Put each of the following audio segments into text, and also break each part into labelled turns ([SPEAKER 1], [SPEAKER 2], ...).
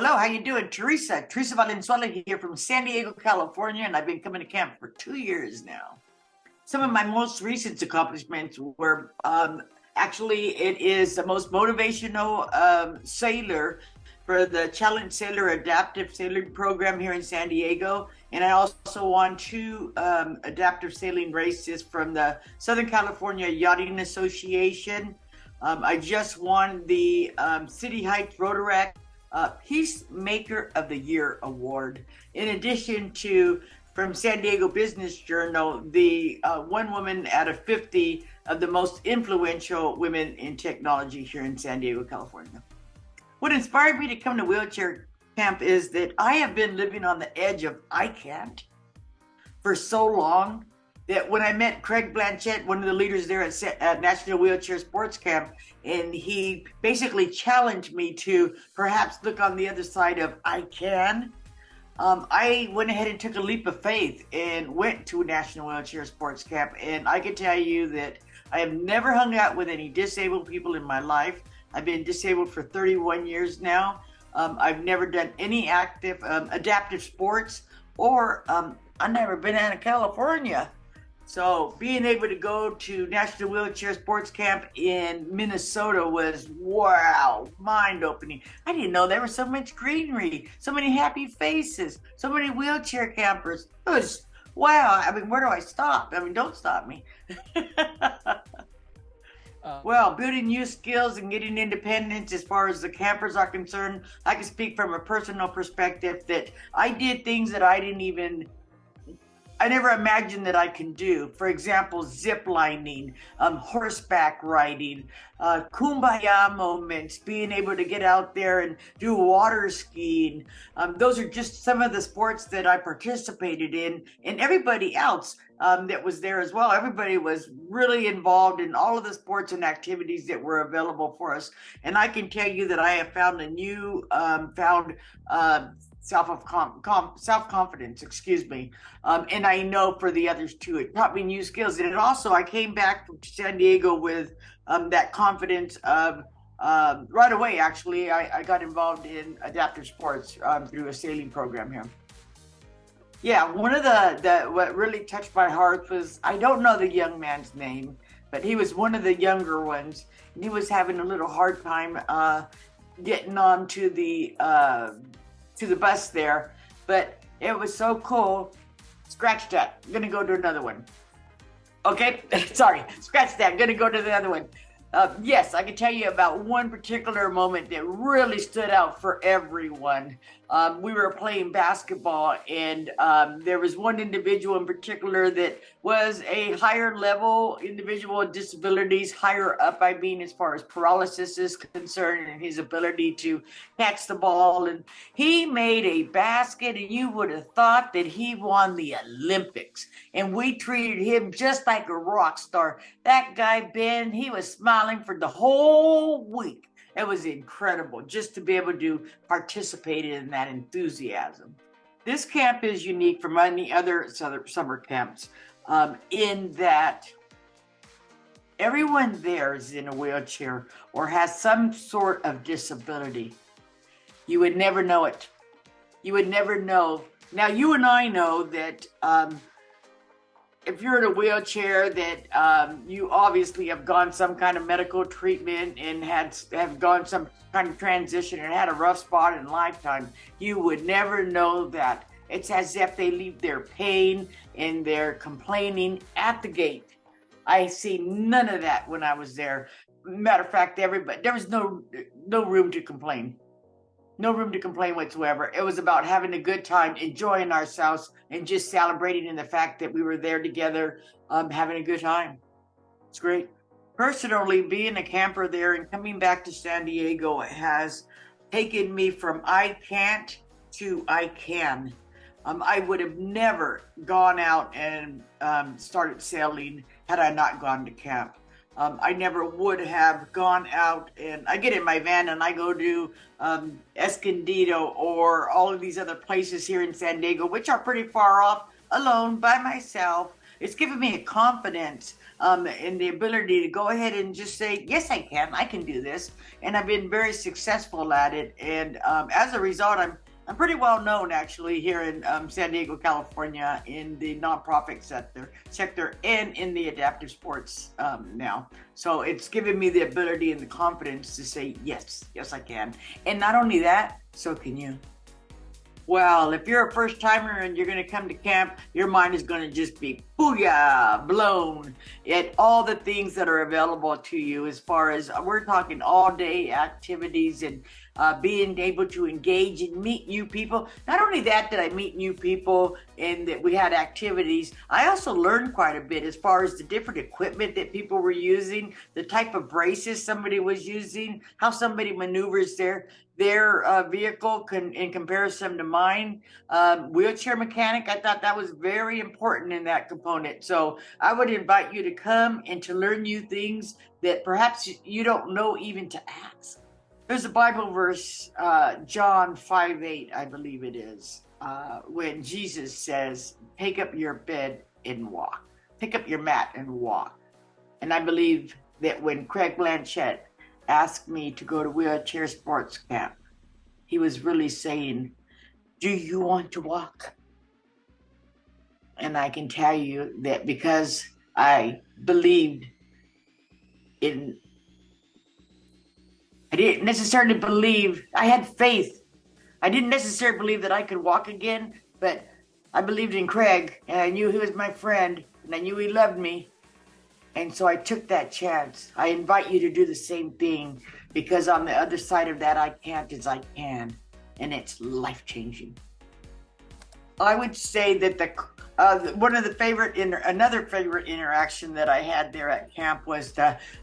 [SPEAKER 1] Hello, how you doing? Teresa Valenzuela here from San Diego, California, and I've been coming to camp for 2 years now. Some of my most recent accomplishments were actually, it is the most motivational sailor for the Challenge Sailor Adaptive Sailing Program here in San Diego. And I also won two adaptive sailing races from the Southern California Yachting Association. I just won the City Heights Rotaract Peacemaker of the Year Award. In addition to, from San Diego Business Journal, the one woman out of 50 of the most influential women in technology here in San Diego, California. What inspired me to come to wheelchair camp is that I have been living on the edge of I can't for so long that when I met Craig Blanchett, one of the leaders there at National Wheelchair Sports Camp, and he basically challenged me to perhaps look on the other side of I can. I went ahead and took a leap of faith and went to a National Wheelchair Sports Camp. And I can tell you that I have never hung out with any disabled people in my life. I've been disabled for 31 years now. I've never done any active adaptive sports, or I've never been out of California. So being able to go to National Wheelchair Sports Camp in Minnesota was, wow, mind-opening. I didn't know there was so much greenery, so many happy faces, so many wheelchair campers. It was, wow, I mean, where do I stop? I mean, don't stop me. Well, building new skills and getting independence as far as the campers are concerned, I can speak from a personal perspective that I did things that I never imagined that I can do. For example, zip lining, horseback riding, kumbaya moments, being able to get out there and do water skiing. Those are just some of the sports that I participated in, and everybody else that was there as well. Everybody was really involved in all of the sports and activities that were available for us. And I can tell you that I have found a new, self-confidence, excuse me. And I know for the others too, it taught me new skills. And it also, I came back to San Diego with that confidence of, right away, actually, I got involved in adaptive sports through a sailing program here. Yeah, one of what really touched my heart was, I don't know the young man's name, but he was one of the younger ones. And he was having a little hard time getting on to the bus there, but it was so cool. Scratch that. I'm gonna go to another one. Okay, sorry, scratch that. I'm gonna go to the other one. Yes, I can tell you about one particular moment that really stood out for everyone. We were playing basketball, and there was one individual in particular that was a higher level individual with disabilities, higher up, I mean, as far as paralysis is concerned, and his ability to catch the ball. And he made a basket, and you would have thought that he won the Olympics. And we treated him just like a rock star. That guy, Ben, he was smiling for the whole week. It was incredible just to be able to participate in that enthusiasm. This camp is unique from any other summer camps in that everyone there is in a wheelchair or has some sort of disability. You would never know it. You would never know. Now, you and I know that if you're in a wheelchair, that you obviously have gone some kind of medical treatment and have gone some kind of transition and had a rough spot in lifetime. You would never know that. It's as if they leave their pain and their complaining at the gate. I see none of that when I was there. Matter of fact, there was no room to complain. No room to complain whatsoever. It was about having a good time, enjoying ourselves, and just celebrating in the fact that we were there together, having a good time. It's great. Personally, being a camper there and coming back to San Diego has taken me from I can't to I can. I would have never gone out and started sailing had I not gone to camp. I never would have gone out, and I get in my van and I go to Escondido or all of these other places here in San Diego, which are pretty far off, alone, by myself. it's given me a confidence in the ability to go ahead and just say, yes, I can do this. And I've been very successful at it. And as a result, I'm pretty well known actually here in San Diego, California, in the nonprofit sector and in the adaptive sports now. So it's given me the ability and the confidence to say, yes, I can. And not only that, so can you. Well, if you're a first timer and you're going to come to camp, your mind is going to just be booyah, blown at all the things that are available to you, as far as we're talking all day activities and being able to engage and meet new people. Not only that, did I meet new people and that we had activities, I also learned quite a bit as far as the different equipment that people were using, the type of braces somebody was using, how somebody maneuvers their vehicle in comparison to mine. Wheelchair mechanic, I thought that was very important in that component. So I would invite you to come and to learn new things that perhaps you don't know even to ask. There's a Bible verse, John 5:8, I believe it is, when Jesus says, pick up your bed and walk. Pick up your mat and walk. And I believe that when Craig Blanchett asked me to go to wheelchair sports camp, he was really saying, do you want to walk? And I can tell you that because I believed in, I didn't necessarily believe, I had faith. I didn't necessarily believe that I could walk again, but I believed in Craig, and I knew he was my friend, and I knew he loved me. And so I took that chance. I invite you to do the same thing, because on the other side of that, I can't as I can. And it's life-changing. I would say that another favorite interaction that I had there at camp was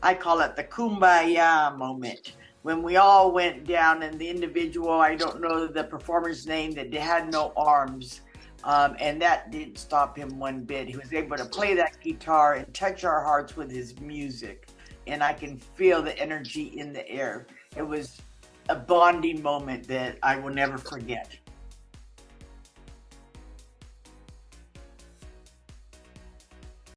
[SPEAKER 1] I call it the kumbaya moment. When we all went down and the individual, I don't know the performer's name, that they had no arms. And that didn't stop him one bit. He was able to play that guitar and touch our hearts with his music. And I can feel the energy in the air. It was a bonding moment that I will never forget.